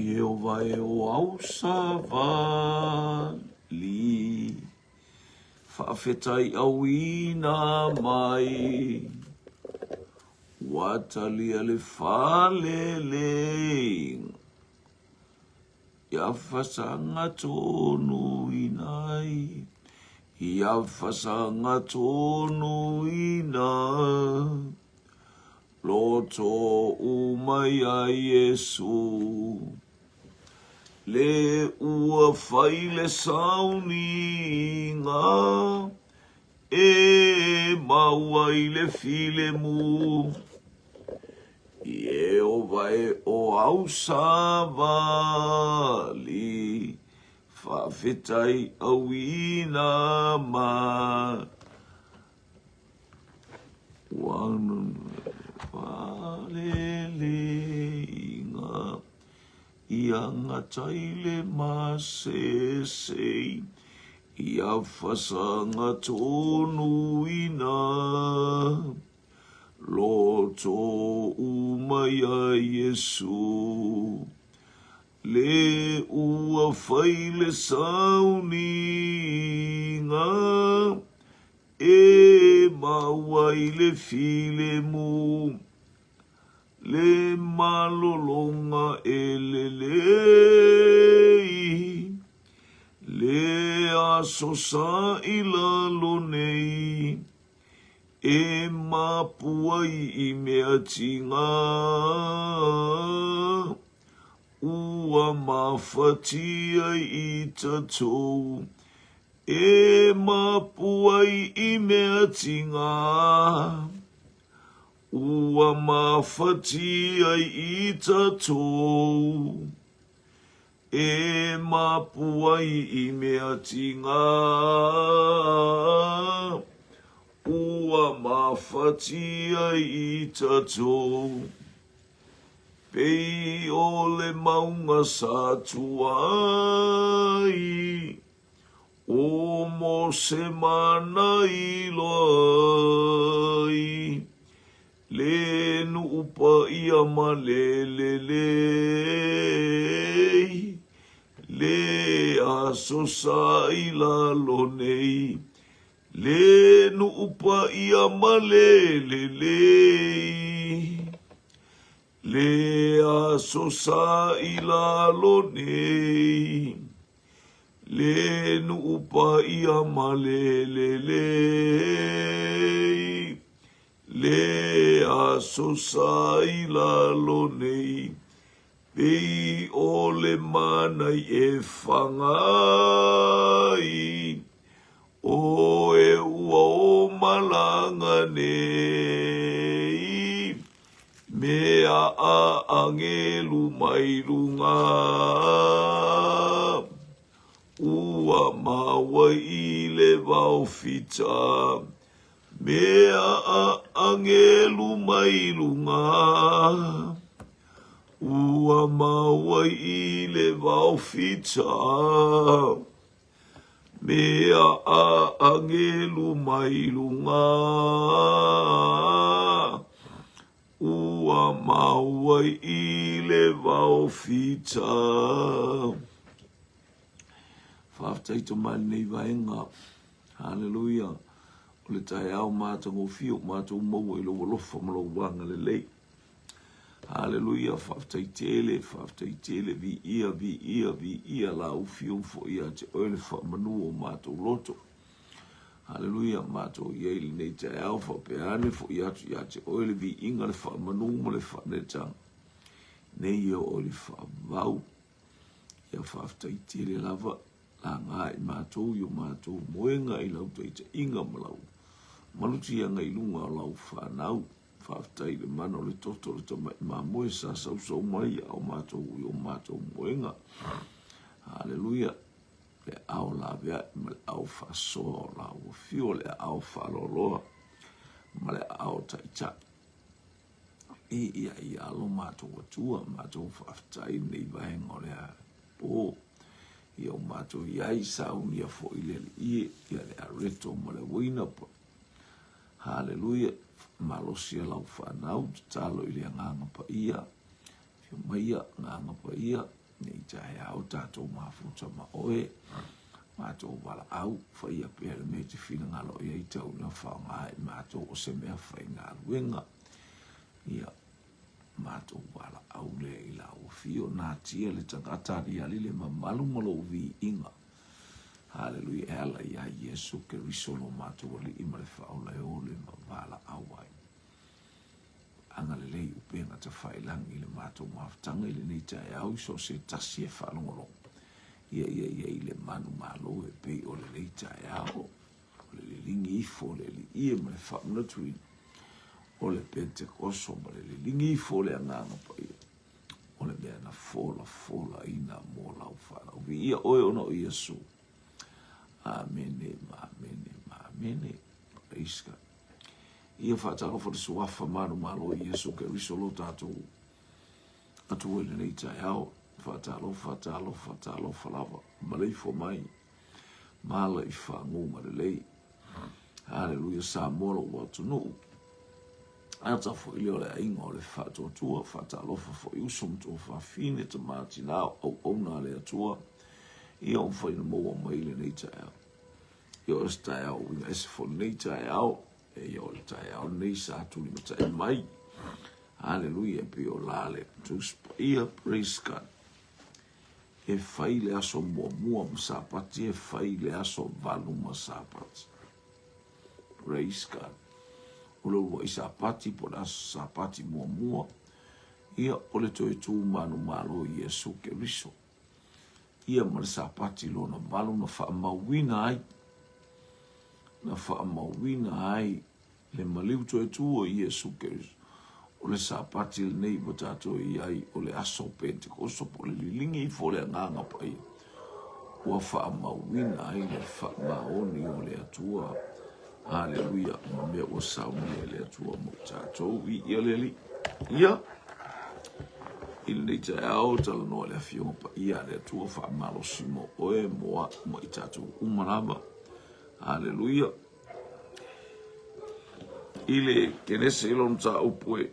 Jehovah e o au savali, whaafetai au ina mai, watalia le whalele, ia whasanga tonu inai, ia whasanga tonu ina, loto umai a Yesu. Le ua whaile sauni ngā, e maua i le file mu. Jehovah e o au savali, whawhetai au ina ma. Walele inga. Ia ngataile masesei, ia whasanga tonu ina, loto umai a Yesu. Le ua whaile sauni ngā, e maua i le file mu. Le malolonga elelei, le asosa ilalo nei, e mapuai i mea tinga, ua mawhatia i tatou, e mapuai i mea tinga, ua mawhatia i tatou, e mapuai i mea tinga, ua mawhatia i tatou. Pei o le maunga satuai, o mo se mana i loai, le nu upa ia ma le asosa i lalo nei, le nu upa ia ma le asosa i lalo nei, le nu upa ia ma le asosa i lalo nei, pei o le manai e whangai, o e ua o malanga nei, mea a angelu mai lunga, ua maua i le vaofita, mea a angelu mai lunga, ua maua i le vaofita, mea a angelu mai lunga, ua maua i le vaofita. Whaftaito mai nei vaenga. Hallelujah. O le tae au mātango fio, mātango mau i lo walofa malo wanga le lei. Hallelujah. Whaftaitele vi ia la ufio fo ia te oile whamanu o mātango loto. Hallelujah. Mātango iei nei tae au whapeane fo ia te oile vi inga le whamanu mo le whanetang. Nei ia o le whamau. Ia whaftaitele lava. La ngā i mātou i o mātou moenga i lau teita inga malau. Maluti anga i lunga o lau whanau. Whaftai le mana o le toto le tama i mā moe sa sau mai au mātou i o mātou moenga. Hallelujah. Le au la vea ma le au whasoa o lau o fio le au whaloloa. Ma le au taita. Ia i alo mātou atua, mātou whaftai nei vahenga o le a po. Ia o mātou iai saun ia fo i le ia le areto ma le wina po. Hallelujah. Malosia lau whanau, talo i le nganga pa ia. Fio maia nganga pa ia. Nei tai au tātou mafuta ma oe. Mātou wala au, whaia pēr me te whina ngalo i eitau na whaonga e mātou o se mea whai ngā ruenga. Ia, mātou wala au le i la o fio nā tia le tangata ri ali le mamalu malo vi inga. Hallelujah, e ala ia Yesu ke risolo mātou ali ima le whaola e o le wala au ai. Anga le lei upenga ta whailangi le mātou maftanga i le nei tai au so se tasi e whalongolo. Ia i le manu malo e pei o le lei tai au. O le lingi ifo le li ia ma le whamuna tui. O le Pentekoso ma le lingi ifo le anganga pa ia. O le mea na fola ina mo lau whana. Uvi ia oe ona o Iesu. Amene. Praise God. Ia whataro for the suafa manu malo i Iesu ke risolo tātou. Atu e le nei tai au. Whatalo, whalava. Malei fo mai. Mala i whangu ma le lei. Hallelujah, sa moro watu nuu. Ata fo i leo le ainga o le whatotua. Whatalo fo i usum tō whawhine ta māti nao au ona le atua. Ia on whaina moa mai le nei tai au. Ia o le tai au inga ese fo nei tai au. E ia o le tai au nei sa tuli ma tai mai. Hallelujah, pe o lale. Ia, praise God. E fai le aso mua masapati, e fai le aso valu masapati. Praise God. Ulo i sapati, po le aso sapati mua. Ia ole toi tu manu malo Yesu ke riso. Ia ma le sapati lo na valu na wha mawina ai. Na wha mawina ai. Le maliu toi tu o Yesu ke riso. O le sapati le nei mo tātou i ai o le aso Pentekoso po le lilingi i fo le nganga pa ia. Ua wha mawina ai le wha maoni o le atua. Hallelujah. Ma mea o sauni le atua mo tātou i ia le li. Ia. I le nei tai au tala noa le afionga pa ia le atua wha malo simo oe moa mo i tātou umarama. Hallelujah. I le kenese ilon ta upue.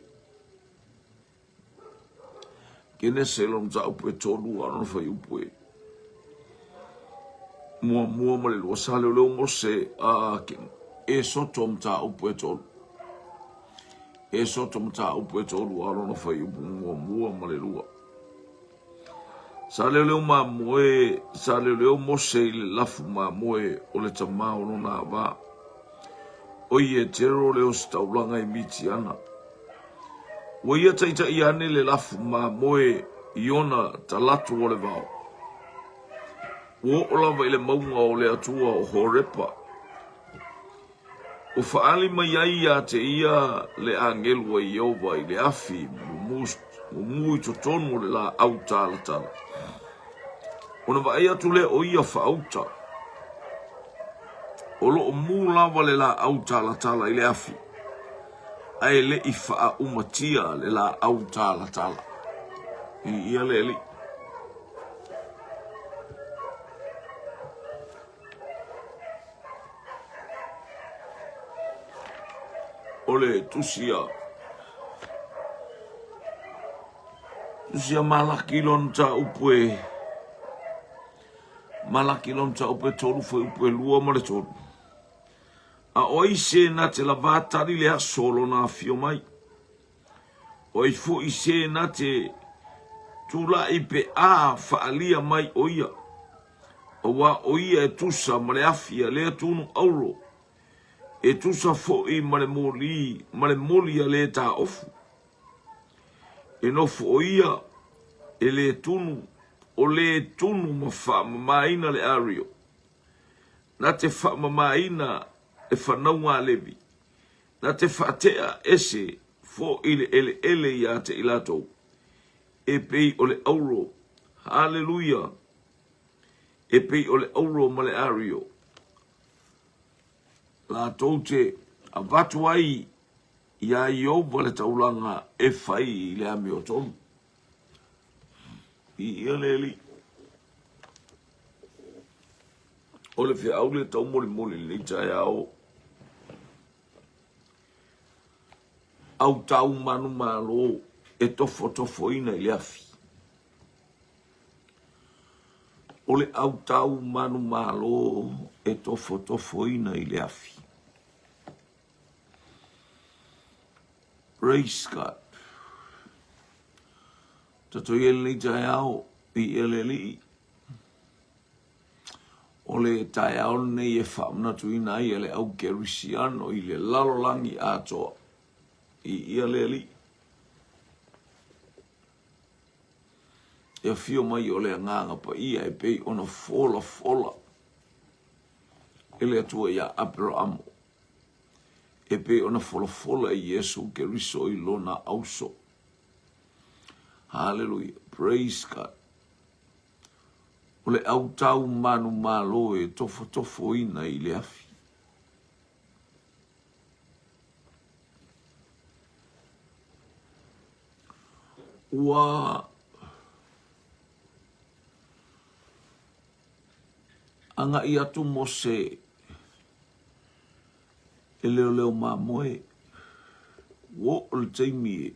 Kene selom ta upe tolu ano fa upe. Mua ma le lo sale lo mo se a ken. E sotom ta upe tolu. E sotom ta upe tolu ano fa upe mua ma le lo. Sale lo ma moe, sale lo mo se le lafu ma moe o le tama o na va. O ye tero le o staulanga i mitiana. Wa ia taita i ane le lafu ma moe iona talatu o le vau. Wo o lava i le maunga o le atua o Horepa. O faali mai ai a te ia le angelu a Iova i le afi mui to tonu le la auta la tala. Ona va ia tu le o ia fa auta. O lo o mu lava le la auta la tala i le afi. Ai le i faa umatia le la au tala. I ia le li. Ole tusia. Tusia malakilon ta upue. Malakilon ta upe tolu foi upue lua ma le tolu. A oi se na te lavatari le a solo na fio mai. Oi fu i se na te tula i pe a faalia mai oia. O wa oia e tusa ma le afia le atunu auro. E tusa fo i ma le moli a le ta ofu. E no fo oia e le tunu o le tunu ma fa maina le ario. Na te fa maina e whanaunga levi. Na te whatea ese fo ele ia te ilato. E pei o le auro. Hallelujah. E pei o le auro ma le ario. La toute a vatu ai ia Iova le taulanga e whai i le ame o tonu. I ia le li. O le fia au le tau moli le tai au. Au tau manu malo e tofo ina i le afi. O le au tau manu malo e tofo ina I le afi. Praise God. Tato I ele tai au I ele li. O le tai au nei e whamna tuina I ele au Gerisiano I le lalolangi atoa I ele li. E fio mai o le nganga pa ia e pei ona fola. Ele atua ia Abraham. E pe ona fola I Yesu Keriso I lona auso. Hallelujah. Praise God. O le au tau manu malo e tofo ina I le afi. Ua anga I atu Mose e leo mamoe. Wo o le teimi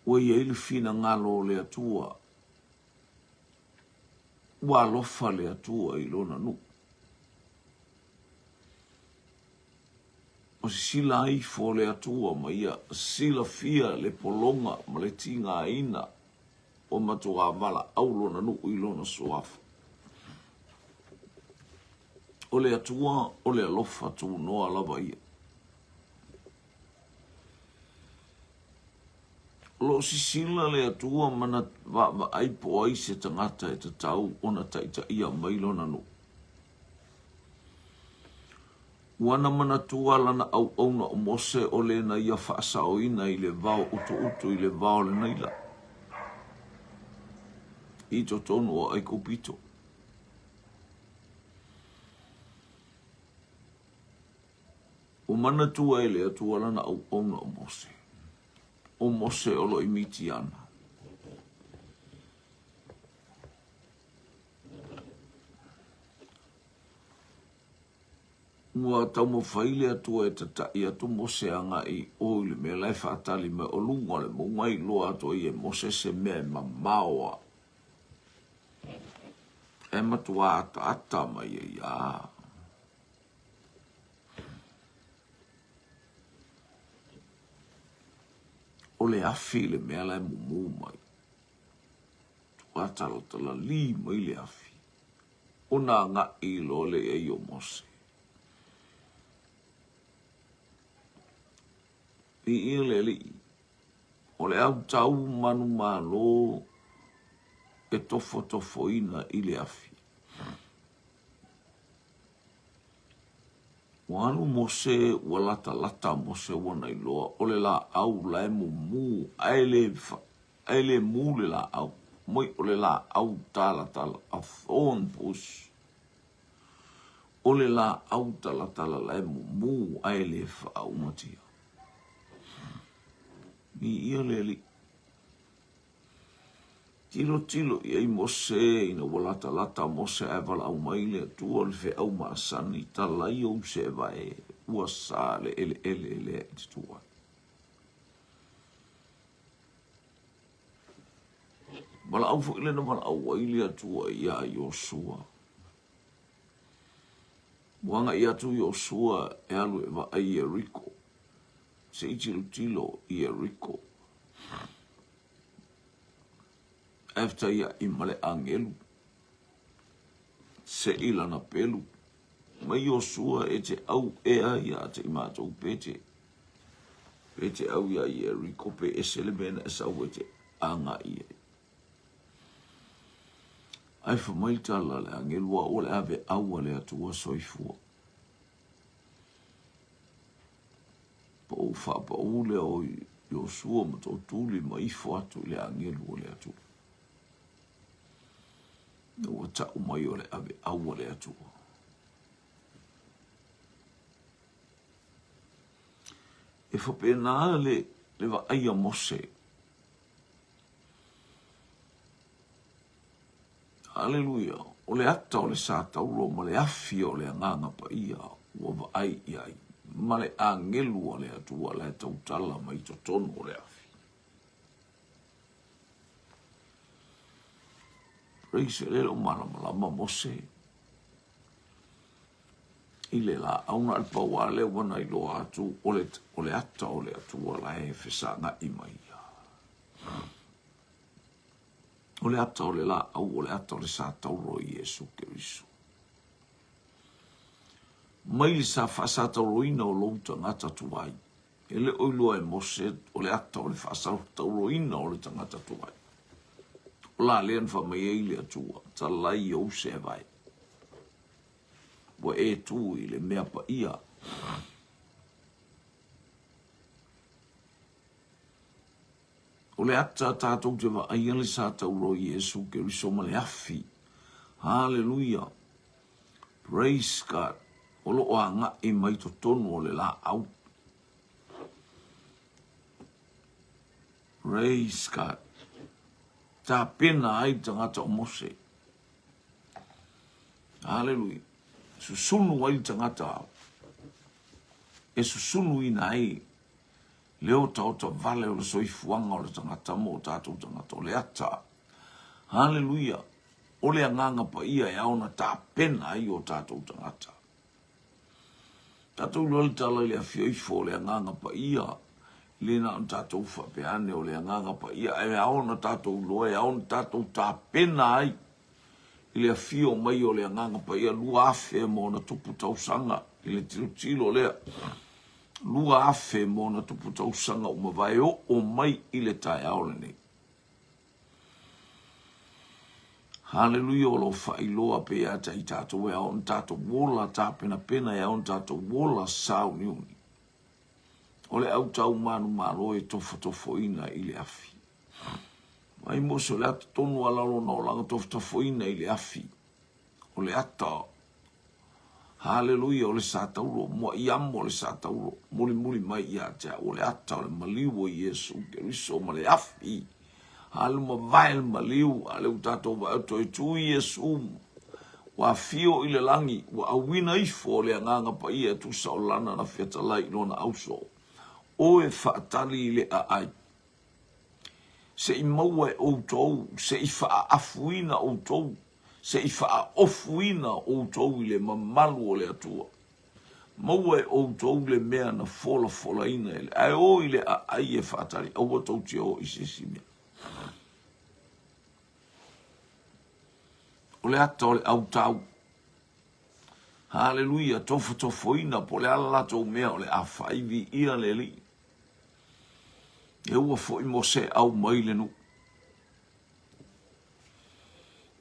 o I ele fina ngalo le atua. Wa lofa le atua I lona nu. O sila I fo le atua ma ia sila fia le polonga ma le tinga ina o matua vala au lona nu I lona soafa. O le atua o le alofa tu noa lava ia. Lo sisila le atua mana va ai po ai se tangata e te tau ona taita ia mai lona nu. Wana mana tua lana au auna o Mose o le na ia whaasao ina I le vao utu I le vao le naila. I to tonu o ai kopito. O mana tua I le atua lana au auna o Mose. O Mose o lo imiti ana. Ua tau mo whaile atua e tata I atu Mose anga I o le mea lai whaatali me o lunga le mo ngai loa atua I e Mose se mea ma maoa. E matua ata mai e ia. O le afi le mea lai mumu mai. Tua tala li mai le afi. O na nga I lo le e I o Mose. I le li. O le au tau manu malo e tofo ina I le afi. Wanu Mose lata Mose wana I loa. O le la au la e mumu. Ai le mu le la au. Moi o le la au tala. A thorn bush. O le la au tala la e mumu. Ai le wha umatia. Ni ia le li. Tilo I ai Mose ina lata Mose e wala au maile atua le fe au maasani talai o se vai ua sa le ele tua. Wala au fo ile na wala au waile atua ia Yosua. Wanga ia tu Yosua e alu e va ai Jericho. Se I tilo I Jericho. After ia I male angelu. Se ila na pelu. Mai Yosua e te au ea ia te imatou pete. Pete au ia I Jericho pe esele mena e sau e te anga ia. Ai fa mai tala le angelu a ole ave au le atua soifua. Po fa pa ule o Yosua ma tau tuli ma ifo atu le angelu o le atua. Ua tau mai o le ave au le atua. E whapena le wa aia Mose. Hallelujah. O le ata o le sātauro ma le afi o le anganga pa ia ua wa ai iai. Ma le angelu o le atua le tautala ma I totonu o le afi. Praise le lo malama Mose. Ile la auna al pawale wana ilo atu ole ata ole atu wala e fesanga imaia. Ole ata ole la au ole ata ole sa tauro Yesu Keriso. Mai sa fasa tauro ina o louta ngata tuwai. Ele oilua e Mose ole ata ole fasa tauro ina ole tangata tuwai. Ola lean fa mai eile atua talai o se vai. Wa e tu i le mea pa ia. O le ata tātou te wa aiale sa tauro Yesu Keriso ma le afi. Hallelujah. Praise God. O lo o anga i mai to tonu o le la au. Praise God. Tā pena ai tangata o Mose. Hallelujah. Susunu ai tangata au. E susunu ina ai. Leo tau ta vale o le soifuanga o le tangata mo tātou tangata o le ata. Hallelujah. O le anganga pa ia e aona tā pena ai o tātou tangata. Tātou loli tala le afioifo o le anganga pa ia. Lena on tātou whapeane o le anganga pa ia. E aona tātou loa, e aona tātou tā pena ai. I le afio mai o le anganga pa ia. Lua afe mo na tupu tausanga. I le tilo lea. Lua afe mo na tupu tausanga o mawai o mai i le tai aole nei. Hallelujah o lo whailoa pe ata i tātou e aon tātou wola tā pena pena e aon tātou wola sau niuni. O le au tau manu malo e tofo ina i le afi. Mai mo se le ata tonu alalo na o langa tofo ina i le afi. O le ata. Hallelujah o le satauro. Mo iamo o le satauro. Muli mai i ata. O le ata o le maliu o Yesu Keriso ma le afi. Halu ma vael maliu. Ale utato wa auto e tu Yesu. Wa fio i le langi. Wa awina ifo le anganga pa ia tu saolana na fiata lai lona auso. O e whaatali le a ai. Se i maua e outou, se i wha afuina outou, se i wha ofuina outou i le mamalu o le atua. Maua e outou le mea na fola ina ele. Ai o i le a ai e whaatali, au atou te o i se simia. O le ata o le au tau. Hallelujah, tofoina po le ala latou mea o le a whaivi ia le li. E ua fo i Mose au mai le nu.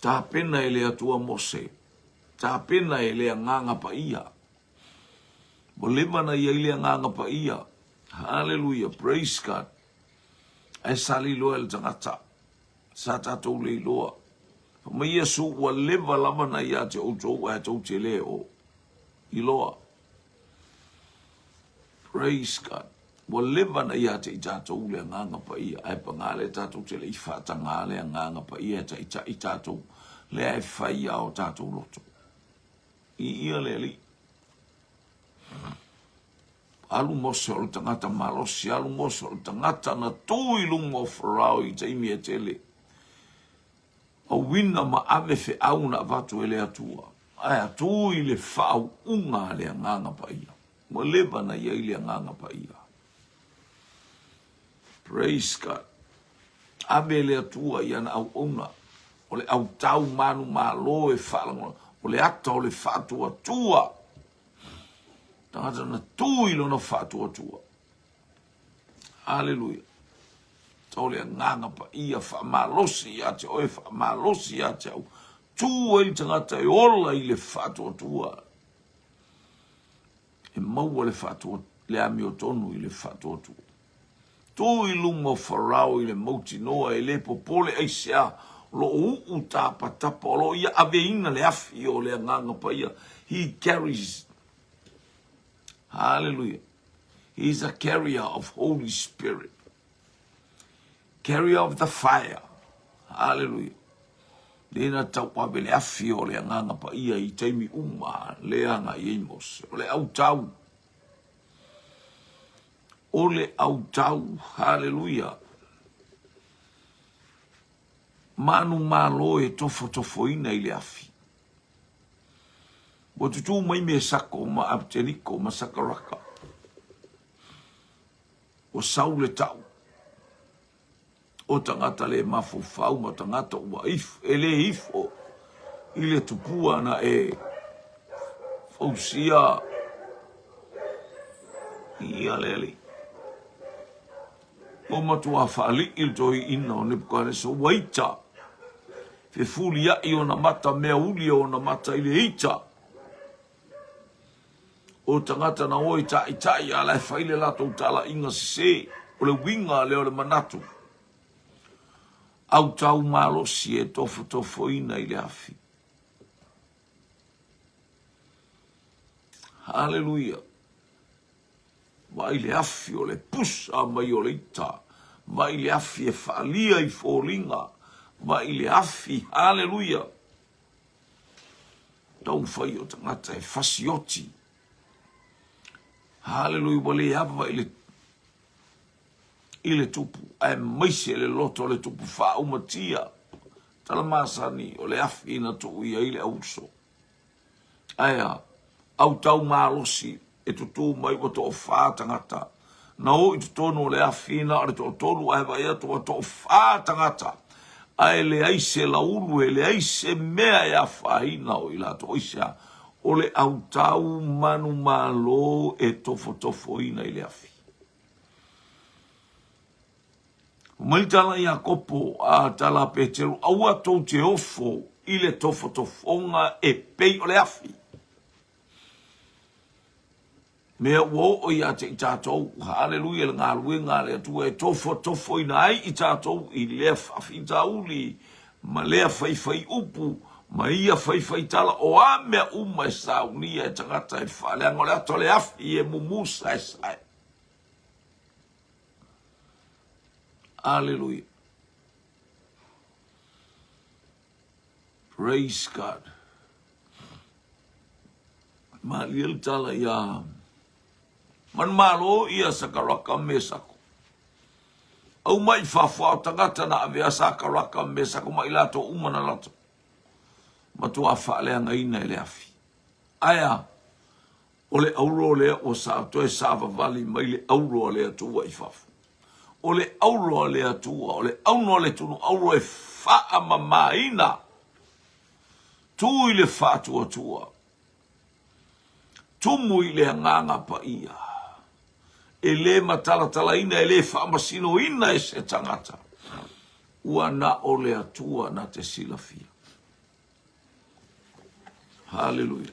Tā pena e le atua Mose. Tā pena e le nganga pa ia. Mo lemana ia i le nganga pa ia. Hallelujah, praise God. Ai sali loa le tangata. Sa tātou le loa. Ma Yesu ua leva lamana ia te outou a tau te le o. I loa. Praise God. Wa leva na ia te i tātou le nganga pa ia. Ai pa ngā le tātou te le i whata ngā le nganga pa ia te i tātou. Le ai whai au tātou loto. I ia le li. Alu mose o le tangata malosi. Alu mose o le tangata na tui lungo wharau i te imi e tele. A wina ma ave fe au na vatu ele atua. Ai atu i le whau unga le nganga pa ia. Wa leva na ia i le nganga pa ia. Praise God. Abe le atua iana au ona. O le au tau manu malo e whalangoa. O le ata o le whatua tua. Tangata na tui lo na whatua tua. Hallelujah. Tau le nganga pa ia whamalosi ia te oe whamalosi ia te au. Tua i tangata e ola i le whatua tua. E maua le whatua le ami o tonu i le whatua tua. Tui lungo wharau i le mauti noa e le popole eisea lo uu tapa tapa o lo ia aveina le afi o le nganga pa ia. He carries. Hallelujah. He's a carrier of Holy Spirit. Carrier of the fire. Hallelujah. Lena tau abe le afi o le nganga pa ia i teimi uma le anga i eimos. O le au tau. Ole au tau, hallelujah. manu malo e tofo ina i le afi. Mo tutu mai me sako ma abteniko ma sakaraka. O saule tau. O tangata le mafufau ma tangata ua ele ifo. Ile tupua na e fausia ia lele. O matua faali il toi ina o nepukane so waita. Fe fuli ia i o na mata mea uli o na mata ile ita. O tangata na oi tai ala faile la tau tala inga se o le winga leo le manatu. Au tau malo si e tofo ina i le afi. Hallelujah. Vai le afi o le pusa mai o le ita. Vai le afi e faalia i fōlinga. Vai le afi, hallelujah. Tau fai o tangata e fasioti. Hallelujah, wale hapa ile tupu. Ai maise le loto le tupu faa umatia. Talamasani o le afi ina tu ia ile auso. Aya, au tau malosi. E tutu mai wa to fa tangata na o i tono le afina o to tolu ai vai to fa tangata ai le ai se la ulu le ai se mea ya faina o ila to isa o le au tau manu malo e tofo ina ile afi Maitala ia kopo a tala petero au atou te ofo ile tofonga e pei o le afi mea wo o ia te i tātou, hallelujah, ngā luenga lea tu e tofo ina ai i tātou i lea whawhi tauli, ma lea whai upu, ma ia whai tala o a mea uma e saunia e tangata e whale, ango lea tole afi e mumusa e sai. Hallelujah. Praise God. Ma liel tala ia man malo ia sakaraka mesako. Au mai whawha tangata na avea sakaraka mesako mai lato umana lato. Matua whaaleanga ina ele afi. Aya, ole auro lea o sa toe sava vali mai le auro lea tua i whafu. Ole auro lea tua, ole auno le tunu auro e wha mamaina. Tu i le whatua tua. Tumu i le nganga pa ia. E le matala ina, e le whaamasino ina e se tangata. Ua na o le atua na te silafia. Hallelujah.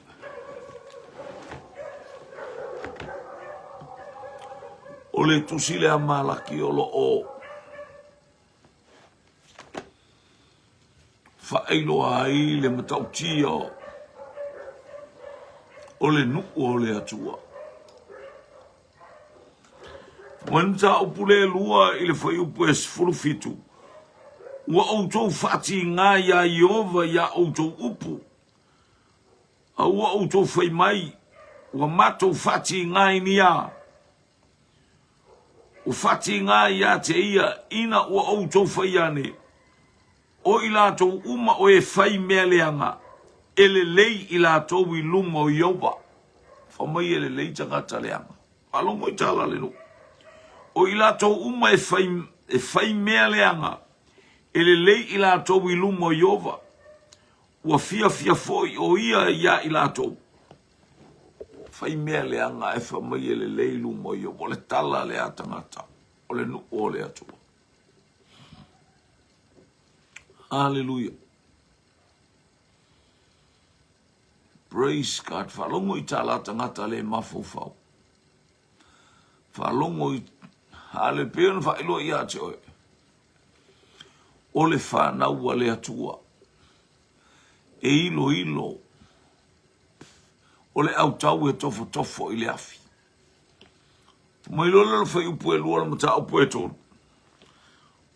O le tusile a malaki o lo o. Whaeilo ai le matautia o le nuku o le atua. Wanta upule lua ile foi upu e sfulufitu. Ua outou fati ngā ia Iova ia outou upu. A ua outou fai mai. Ua matou fati ngā inia. O fati ngā ia te ia ina ua outou fai ane. O ilatou uma o e fai mea leanga. Ele lei ilatou I lunga o Iova. Whamai ele lei tangata leanga. Alongo I tala le nuku. O ilatou uma e fai mea leanga. Ele lei ilatou I lumo Iova. Ua fia foi o ia ilatou. Fai mea leanga e whamai ele lei lumo Iova. O le tala le atangata. O le nuku o le atua. Hallelujah. Praise God. Whalongo I tala atangata le mafufau. Whalongo I ale peon fa ilo ia te oe. Ole whanau a le atua. E ilo. Ole au tau e tofo I le afi. Mai lolo whai upu e lua mata upu e tonu.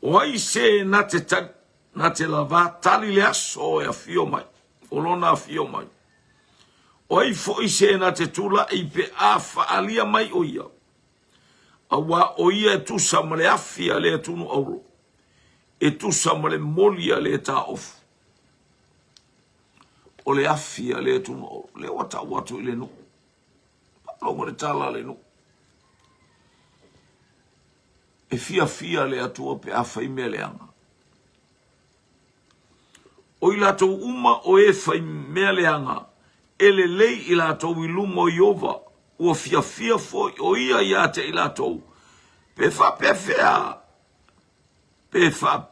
O ai se na te lava tali le aso e a fio mai. Olona a fio mai. O ai fo I se na te tula I pe a whaalia mai o ia. Awa o ia tu sa male afia le tunu auro. e tusa ma le moli a le ta ofu. O le afi a le tuno, le wata watu i le nu. Longo le tala le nu. E fia le atua pe awhai mea le anga. O i latou uma o e whai mea le anga, e le lei i latou i lungo i ova, ua fia foi o ia ia te i latou. Pe wha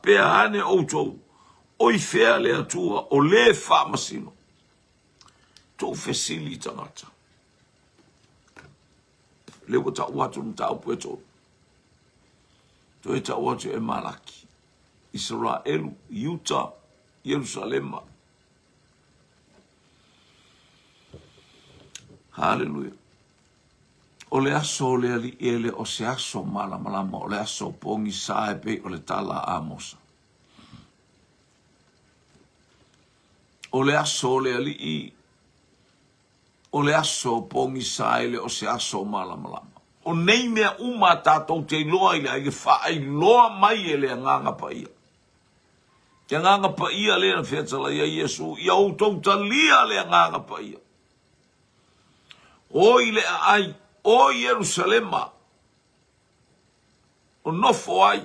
pea ane outou, o i whea le atua o le wha masino. Tō whesili tangata. Le wata watu mtau pueto. Tō e ta watu e Malaki, Israelu, Utah, Jerusalema. Hallelujah. O le aso le ali ele o se aso malama o le aso pongi sae pe o le tala Amosa. O le aso le ali i o le aso pongi sae le o se aso malama. O nei mea uma tātou te iloa i le ai wha iloa mai e le nganga pa ia. Te nganga pa ia le na whetala ia Iesu, ia outou talia le nganga pa ia. O i le ai, o Jerusalema, o nofo ai,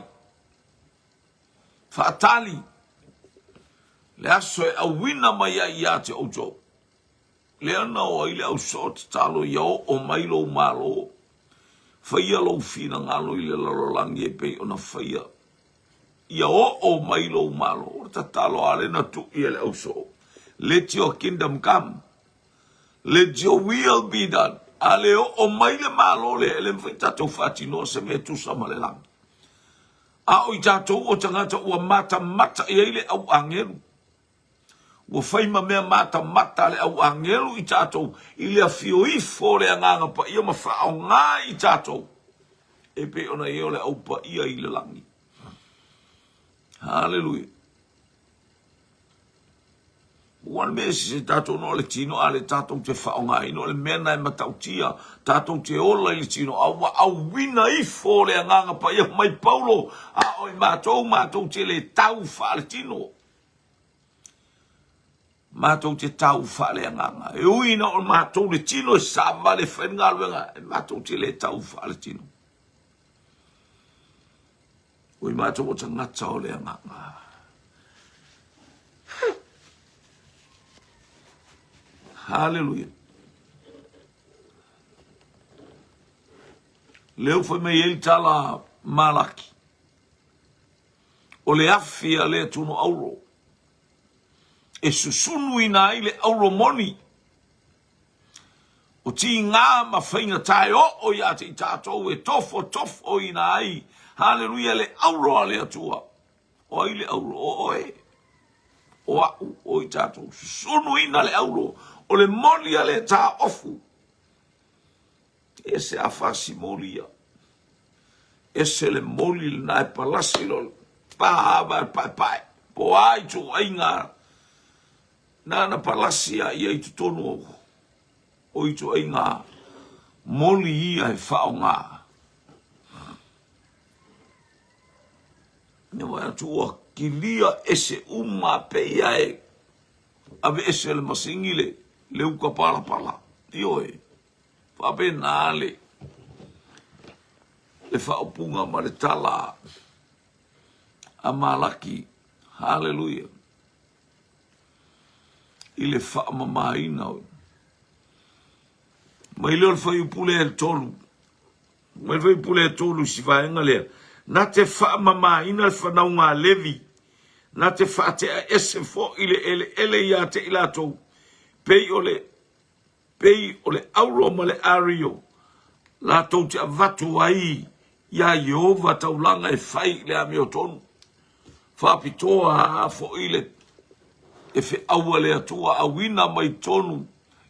whaatali, le aso e awina mai ai ia te outou. Le ana o i le au sot talo iao o mailo malo, whaia lau fina ngalo i le lalolangi e pei o na whaia. Ia o mailo malo, o ta talo ale na tu i le au so. Let your kingdom come. Let your will be done. Ale o maile malo le ele mwhai tatou whati no se me tu sama le lang. A o i tatou o tangata ua mata i eile au angeru. Ua whaima mea mata le au angeru i tatou i le afio i fore anganga pa ia ma whao ngā i tatou. E pe ona i ole au pa ia i le langi. Hallelujah. Wan me se tatou no le tino ale tatou te whaonga ino le mena e matautia tatou te ola i le tino au wina i fore anganga pa ia mai Paulo a oi matou te le tau wha le tino. Matou te tau wha le anganga. E uina o matou le tino e sava le whengaluenga e matou te le tau wha le tino. Oi matou o tangata o le anganga. Hallelujah. Leo foi mei ele tala Malaki. O le afia le tuno auro. E susunu ina ile auro moni. O ti ngā ma whainga tai o ia te tātou e tofo ina ai. Hallelujah le auro ale atua. O ile auro o oe. O au o i tātou. Susunu ina le auro. O le moli ale tā ofu. E se awhasi molia. E se le moli le nai palasi lol. Pāwa pai. Po ai tu ainga. Nana palasi a ia i tu tonu o. O i tu ainga. Moli ia e whao ngā. Ne wai atua ki lia ese uma pe ia e. Ave ese le masingile. Le uka pala. Ioe. Whape nāle. Le whaopunga ma le tala. A Malaki. Hallelujah. I le whaamamaina. Mai leo whai upule e tolu. Mai whai upule e tolu si whaenga lea. Na te whaamamaina le whanaunga levi. Na te whaatea ese fo ile ele ia te ilatou. Pei ole auro ma le ario. La tau te avatu ai. Ia Yehova taulanga e whai le ameo tonu. Whapitoa hafo ile. E whi aua le atua awina mai tonu.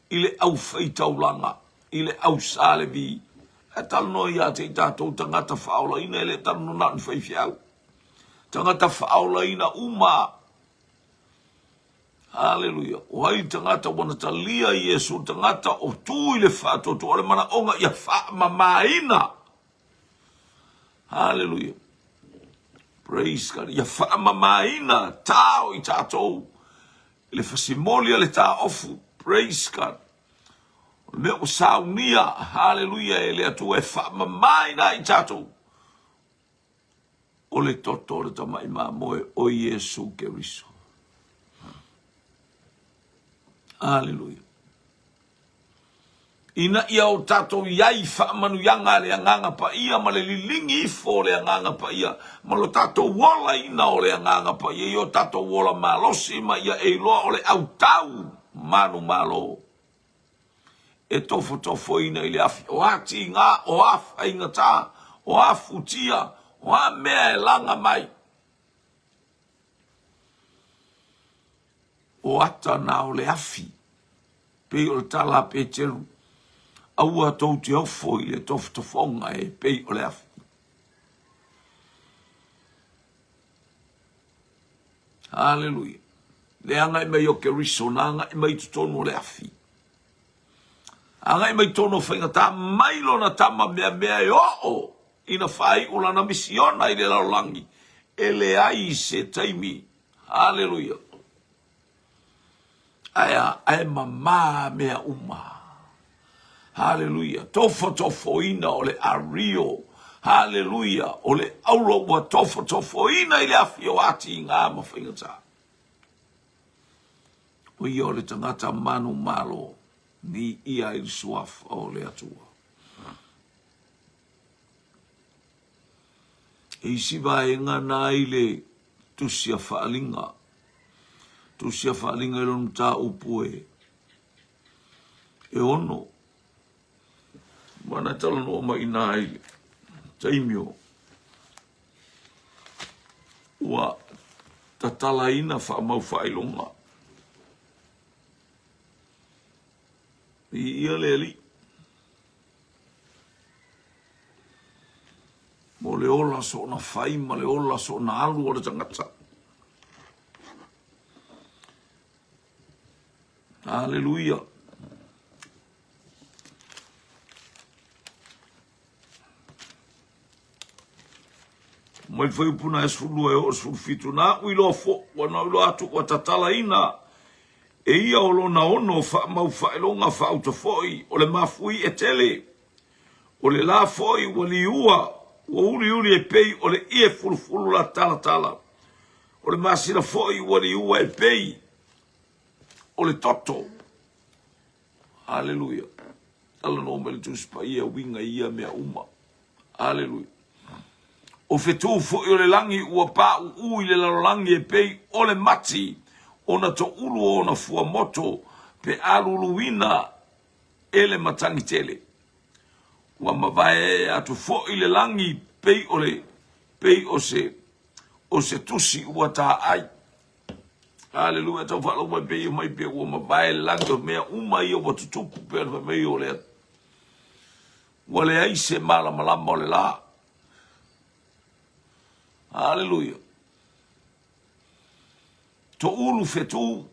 Ile au whai taulanga. Ile au salevi. E talno ia te tātou tangata whaola ina. Ele talno nān whai whiau. Tangata whaola ina uma. Hallelujah. O hai tangata wana talia Yesu, tangata o tui le whātoto, ole mana onga ia wha mamaina. Hallelujah. Praise God. Ia whaamamaina tāo I tātou. Le whasimoli le tā ofu. Praise God. O le mea o saunia. Hallelujah. E le atu e whaamamaina I tātou. O le toto le tamai mā moe o Iesu Keriso. Hallelujah. Ina ia o tatou iai whaamanuianga le anganga pa ia ma le lilingi ifo le anganga pa ia ma lo tatou wola ina o le anganga pa ia I o tatou wola malosi ma ia e loa o le autau manu malo e tofo ina I le afi o ati ngā o afa inga tā o afu tia o a mea e langa mai o ata na o le afi pe o le tala pe teru aua tau te ofo I le tofonga e pei o le afu. Hallelujah. Le anga I mai o Keriso, na anga I mai tutono o le afi. Anga I mai tono whainga tā mailo na tama mea e o ina whai o lana misiona I le laulangi. E le ai se taimi. Hallelujah. Aya, ai mama mea uma. Hallelujah. Tofo ina o le ario. Hallelujah. O le aulo wa tofo ina I le afi o ati ngā mawhaingata. O I o le tangata manu malo ni ia I suaf o le atua. E siwa e ngana I le tusia whaalinga. Tusia whaalinga I lonu tā upue. E ono. Mana tala no ma ina ai taimio wa tatala ina fa mau failonga ia leli mo le ola so na fai ma le ola so na alu o le tangata Hallelujah. Mai foi puna esfulu e o fitu na uilo fo wana ulo atu o tatala ina e ia o lona ono fa mau fa longa fa auto foi o le mafui e tele o le la foi o li ua o uli e pei o le ie fulfulu la tala o le masina foi o li ua e pei o le toto. Hallelujah. Ala no mele tu spa ia winga ia mea uma. Hallelujah. O fetu fo I le langi ua pa u I le langi e pei o le mati o na to ulu o na fua moto pe aluluina e le matangi tele. Ua mawae atu fo I le langi pei o se tusi ua ta ai. Hallelujah. Tau whala ua pei mai pe ua mawae langi o mea uma I o watutupu pe alfa mei o le. Ua le aise malama o le la. Hallelujah. To ulu fetu.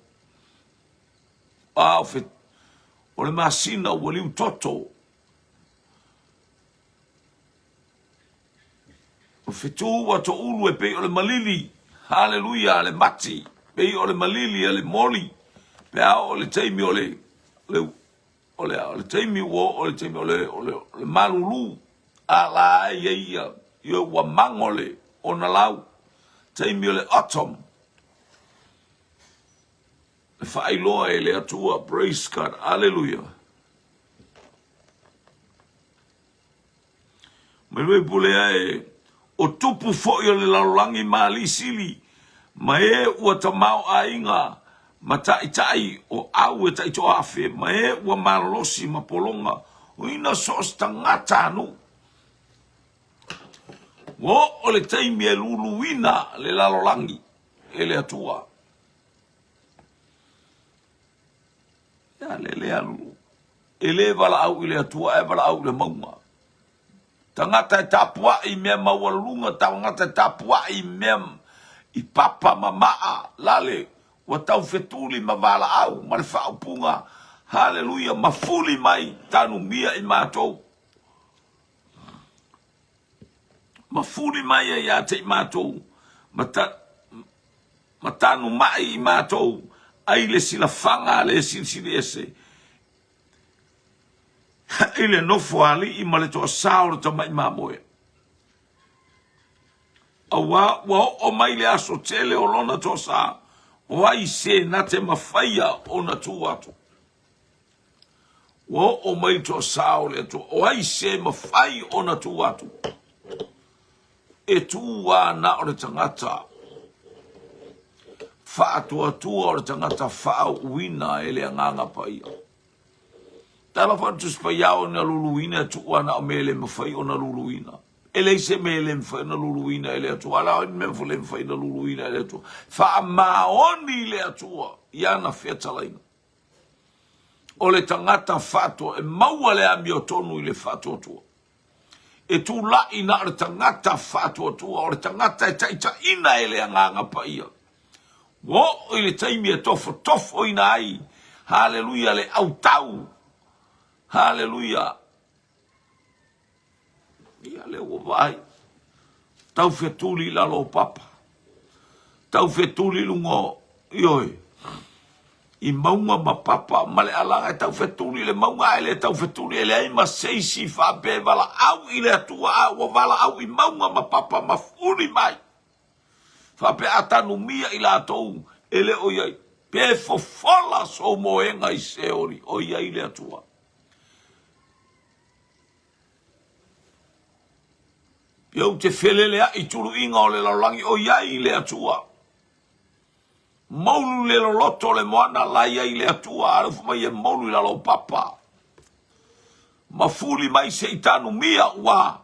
O le masina o liu toto. O fetu wa to ulu e pe o le malili. Hallelujah. Le mati. Pe o le malili e le moli. Pe o le teimi o le teimi o le teimi o le malulu. Ala ia. Yo wa mangole. O na lau, teimi o le atom. Le whailoa e le atua, praise God, hallelujah. Me rui pulea e, o tupu fo'i o le laulangi maali sili, ma e ua tamau a inga, ma tai o au e tai to afe, ma e ua marolosi ma polonga, o ina sos tangata anu. O le taimi e luluina le lalolangi e le atua. Ya le alu. E le vala au I le atua e vala au le maunga. Tangata e tapua I mea mawalunga, tangata e tapua I mea I papa mamaa lale. Wa tau fetuli ma vala au, ma le whaupunga. Hallelujah, mafuli mai tanu mia I mātou. Mafuri mai ia te matou matanu mai I mātou ai le silafanga le silsili ese. Ile nofo ali I ma le toa sao le tamai mamoe. Awa o mai le aso tele o lona toa sa o ai se na te mawhaia o na tu atu. O mai toa sao le toa o ai se mawhai o na tu atu. E tua na o le tangata. Whaatua tua o le tangata whao uina e le anganga paia. Tala whantus paia o na luluina tua na o mele mawhai o na luluina. Ele se mele mawhai na luluina ele atua. Ala o me mawhai na luluina ele atua. Wha maoni le atua. Iana whetalaina. O le tangata whatua e maua le ami o tonu I le whatua tua. E tu la ina o le tangata whatua tua. O le tangata e taita ina ele anganga paia. Wo I le taimi e tofo ina ai. Hallelujah le autau. Hallelujah. Ia le o vai. Tau fetuli la lo papa. Tau fetuli lungo. Ioi. I maunga ma papa ma le alanga tau fetuli le maunga ele tau fetuli ele ai ma seisi fa be vala au I le atua au vala au I maunga ma papa ma furi mai. Fa pe atanu mia I la tou ele o iai. Pe fofola so moenga I seori o iai le atua. Iau te whelelea I turu inga o le laulangi o iai le atua. Maulu le loto le moana laia I le atua. Arufu mai e maulu la lo papa. Mafuli mai se itanu mia wa.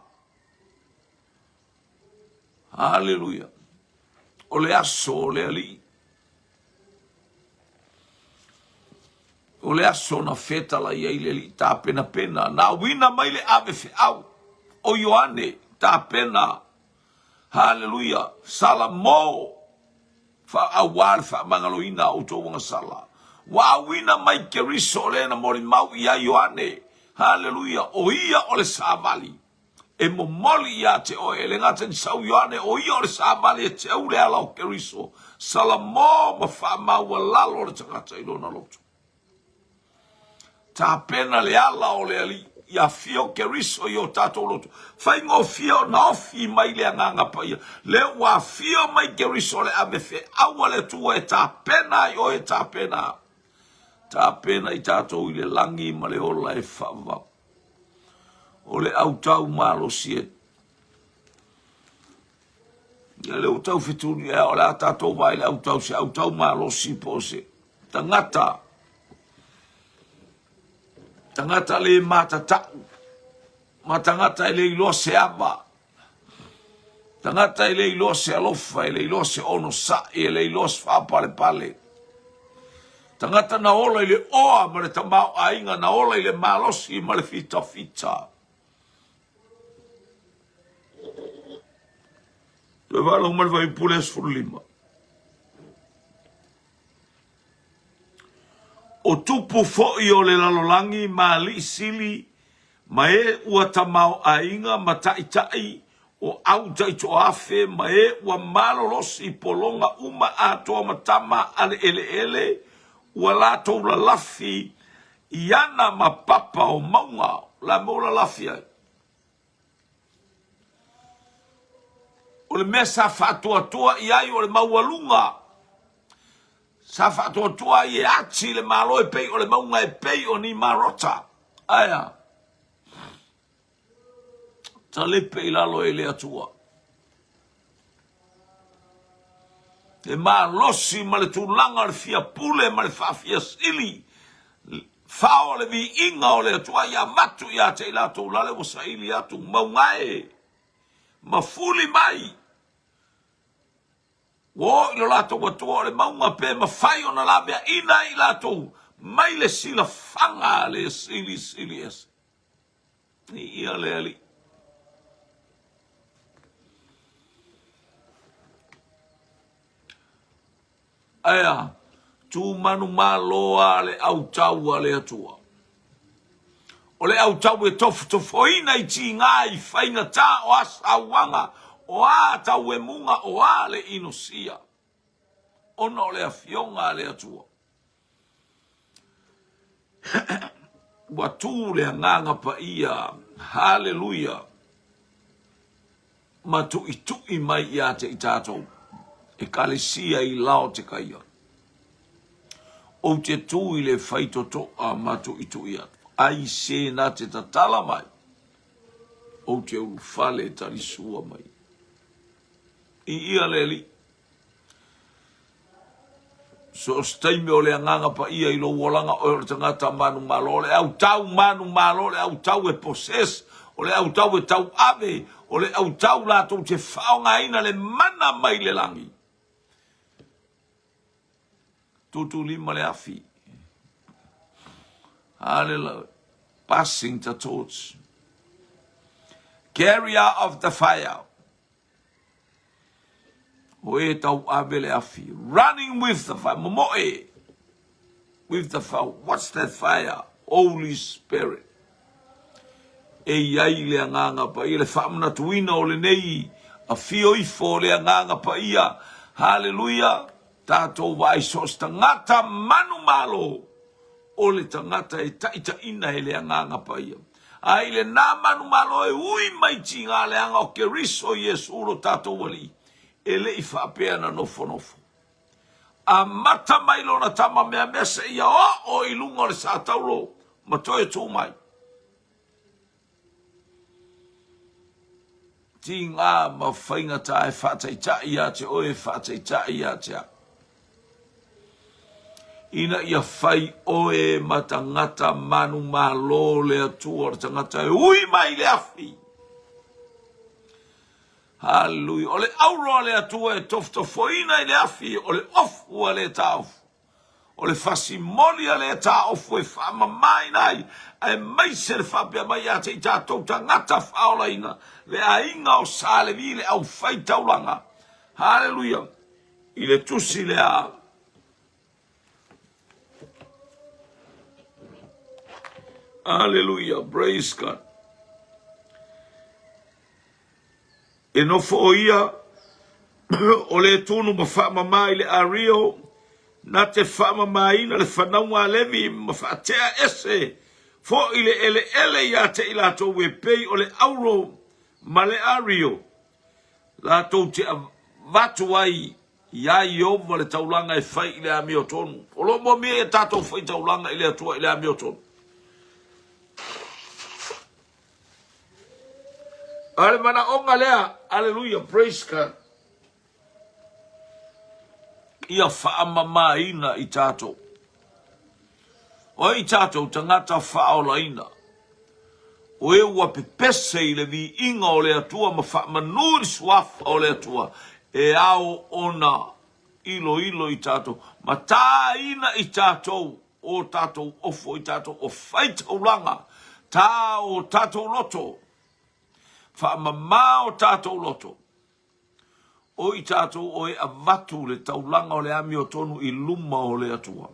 Hallelujah. O le aso o le ali. O le aso na feta la iai le li. Ta pena. Na wina mai le ave fe au. O Ioane. Ta pena. Hallelujah. Salamo. Fa awar fa mangaloina o to wanga sala. Wa wina mai keriso le na mori mau ia Ioane. Hallelujah. O ia o le savali. E mo moli ia te o ele ngata ni sau Ioane. O ia o le savali e te ure ala o keriso. Salamo ma fa maua lalo le tangata ilona loto. Ta pena le ala o le ali. Ia fio keriso I o tato loto. Fai ngo fio na ofi mai le anganga paia. Le wa fio mai keriso le amefe. Awa le tua e ta pena I o e ta pena. Ta pena I tato I le langi ma le ola e fava. O le autau malo siet. Ia le autau fituni e o le atato vai le autau se autau malo si pose. Tangata. Tangata le matatau. Ma tangata le ilo se ava. Tangata le ilo se alofa, le ilo se ono sa, le ilo se fa pale. Tangata na ola le oa ma le tamau ainga na ola le malosi ma le fita. Te wala umar vai pules furlima. O tupu fo'i o le lalolangi ma li sili ma e ua tamau ainga ma tai o au tai to afe ma e ua malolosi polonga uma atoa matama ale ele ua lato la lafi iana ma papa o maunga la mola lafi ai. O le mesa fatoa iai o le maualunga. Sa fatoa I e ati le malo e pei o le maunga e pei o ni marota. Aya. Ta le pei lalo e le atua. Le malosi ma le tulanga le fia pule ma le fafia sili. Fao le vi inga o le atua ia matu ia te ilato lale o saili atu maunga e. Mafuli mai. Wo ilo lato watua le maunga pe ma fai ona la mea ina I lato mai le sila fanga le sili es. Ni ia le ali. Aya, tu manu maloa le autaua le atua. O le autau e tofu tofoina I ti ngai whainga tā o asa wanga oa tau e munga oa le inosia. Ono le afionga le atua. Watu le nganga pa ia. Hallelujah. Matu itu i mai ia te i tātou. E kalesia i lao te kaia. O te tū i le whaitoto a matu itu i atu. Ai se na te tatala mai. O te urufale tarisua mai. I ia le li. So staime o le anganga pa ia i lo wolanga o le tangata manu malo. Le au tau manu malo, le au tau e poses. O le au tau e tau ave. O le au tau lato te whaonga ina le mana mai le langi. Tutu lima le afi. Hallelujah. Passing the torch. Carrier of the fire. Oe tau ave le afi. Running with the fire. Momoe. With the fire. What's that fire? Holy Spirit. E iai le anganga pa ia le whamna tuina o le nei. A fioifo le anganga pa ia. Hallelujah. Tātou vai sos tangata manu malo. O le tangata e taita ina he le anganga pa ia. Ai le nā manu malo e ui mai tinga le anga o ke riso Yesu uro tātou wali. E le i whapea na nofo nofo. A mata mai lona tama mea mesa ia o ilunga le sa tauro. Matoe tū mai. Tinga ma whainga tae whataita ia te oe whataita ia te a. Ina ia whai oe matangata manu malo le atua o tangata e ui mai le afi. Hallelujah. O le auro le atua e toftofoina i le afi. O le ofu le taofu. O le fasimolia le taofu e whama mai nai. E mai se le whapea mai a te i tātou tangata whaola ina. Le ainga o sale vi le au whai taulanga. Hallelujah. I le tusi le a. Hallelujah. Praise God. E no fo ia o le tunu ma whaama mai le ario na te whaama mai na le whanaunga levi ma whaatea ese fo i le ele ia te ilato we pei o le auro ma le ario lato te vatu ai ia i oma le taulanga e whai i le amio tonu o lo mo mea e tato whai taulanga i le atua i le amio tonu. Ale mana onga lea, hallelujah, praise God. Ia whaamama ina i tātou. O i tātou tangata whaola ina. O e ua pepese i le vi inga o le atua ma whaamanuri suafa o le atua. E ao ona ilo i tātou. Ma tā ina i tātou o tātou ofo i tātou o whaitaulanga. Tā o tātou loto. Whaamama o tātou loto. O i tātou o e avatu le taulanga o le ami o tonu i luma o le atua.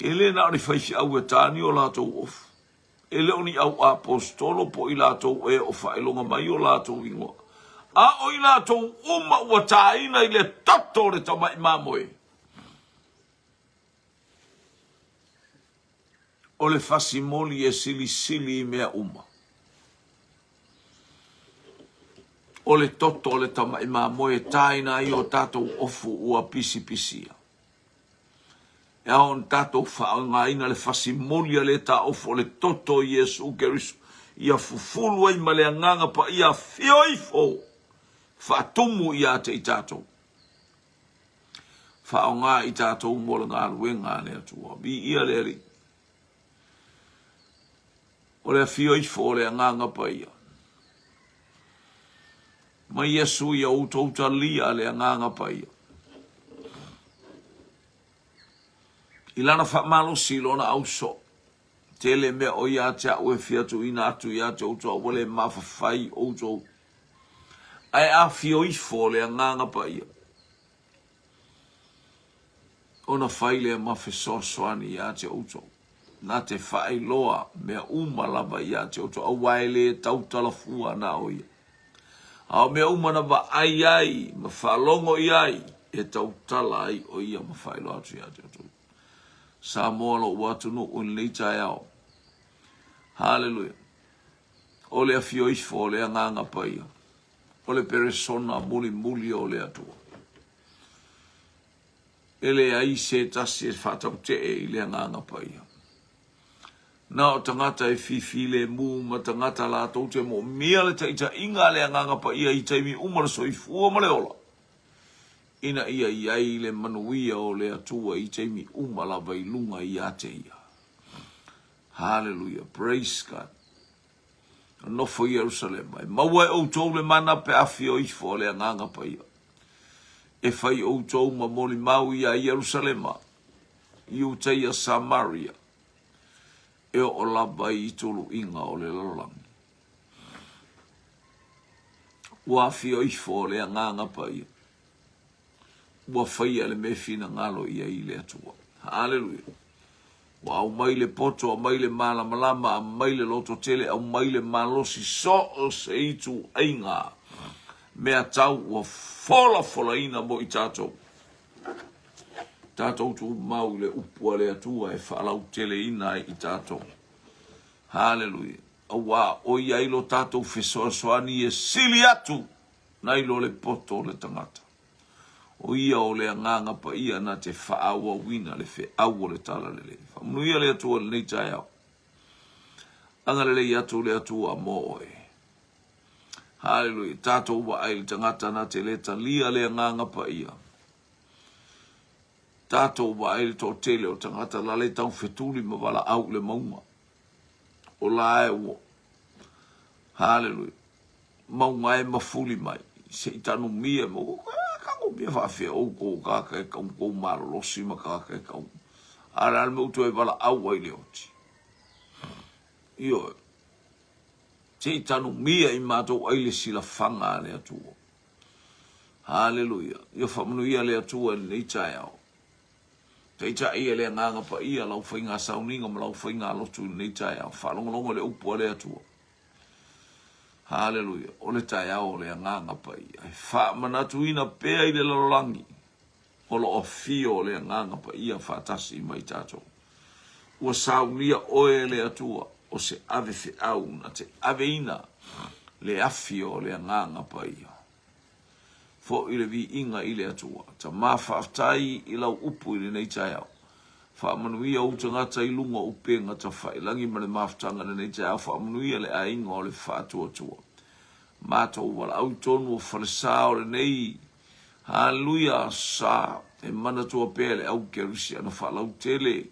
E le na ni whaisi au e tāni o lātou ofu. E le oni au apostolo po i lātou e o whaelonga mai o lātou ingoa. A o i lātou uma ua tāina i le tato le tamai mamoe. O le fasimoli e sili mea uma. O le toto o le tamai mamoe taina i o tātou ofu ua pisi. E on tātou whaanga ina le fasimolia le tā ofu o le toto i Yesu Keriso. Ia fufulu ai ma le anganga pa ia fioifo. Whaatumu ia te i tātou. Whaonga i tātou mola ngā luenga ne atua. Bi ia le ri. O le fioifo o le anganga pa ia. Ma Yesu ia utouta lia le anganga pa ia. Ilana whamalo si lona au so. Tele mea o ia te au e fiatu ina atu ia te uto wale mawhawhai outo. Ai a fioifo le anganga pa ia. Ona whai le mawhesosoani ia te uto. Na te whai loa mea umalava ia te uto. Awai le tautalafua na o ia. Au mea umana wa ai, ma whalongo ai, e tau tala ai o ia ma whaelo atu ia te atu. Sa moa lo watu no o nei tai au. Hallelujah. Ole a fio ifo, ole a nganga paia. Ole peresona muli o le atua. Ele ai se tasi e whatau te e le nganga paia. Na o tangata e fifile mu ma tangata la tau te mo mea le taita inga le nganga paia i taimi umara so i fua ma le ola. Ina ia iai le manuia o le atua i taimi umala vai lunga i ate ia. Hallelujah. Praise God. No fo Jerusalem. Maua e outou le mana pe afi o ifo le nganga paia. E fai outou ma moli mau ia Jerusalem. I uteia Samaria. E o lava i tolu inga o le lalangi. Ua afi o ifo le nganga paia. Ua fai ale me fina ngalo ia i le atua. Hallelujah. Wa au mai le poto, au mai le mala malama, au mai le loto tele, au mai le malosi so o se itu ainga. Mea tau ua fola ina mo i tātou. Tātou tu mau le upua le atua e whaalau tele ina i tātou. Hallelujah. Awa o iailo tātou fesoa soani e sili atu na ilo le poto le tangata. O ia o le nganga pa ia na te whaaua wina le fe au le tala le. Whamunuia le atua le nei tai au. Angare le atu le atua mo oe. Hallelujah. Tātou wa ai le tangata na te leta lia le nganga pa ia. Tātou wa ai le tō tele o tangata la le tau whetuli ma wala au le maunga. O la e wo. Hallelujah. Maunga e mafuli mai. Se itanu mia mo. Mia whawhia o ko kaka e kau kou maro losi ma kaka e kau. Ara me utu e wala au ai le oti. Io. Te tanu mia i mātou ai le sila whanga le atua. Hallelujah. Io whamunu ia le atua nei tai au. Te ita ia le nganga pa ia lau whainga sauninga ma lau whainga lotu nei tai au. Whalongolongo le upua le atua. Hallelujah. O le tai au le nganga pa ia. E wha manatu ina pea i le lalolangi. O lo o fio le nganga pa ia whatasi mai tātou. Ua saunia oe le atua. O se ave fe au na te ave ina. Le afio le nganga pa ia. Fo i le vi inga i le atua. Ta mawhaftai i lau upu i le nei tai au. Whaamanuia o tangata i lunga upe ngata whailangi ma le maftanga le nei te au whaamanuia le ainga o le whaatua tua. Mātou wala au tonu o whalesao le nei. Hallelujah sa. E mana tua pele au kerusi ana whalau tele.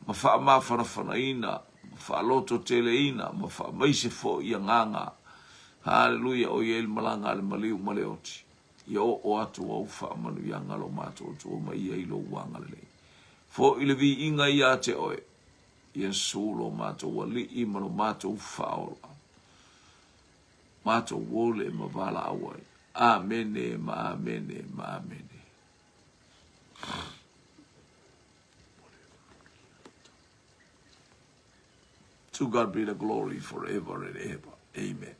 Ma whaamawhana ina. Ma whaaloto tele ina. Ma whaamaise fo ia nganga. Hallelujah o iel malanga le maliu maleoti. Ia o atu au whaamanuia ngalo mātou tua ma ia ilo wanga le nei. Fo ile vi inga ia te oe. Yesu lo mātou wali i mano mātou whaola. Mātou wole ma wala awai. Amene, ma amene, ma amene. To God be the glory forever and ever. Amen.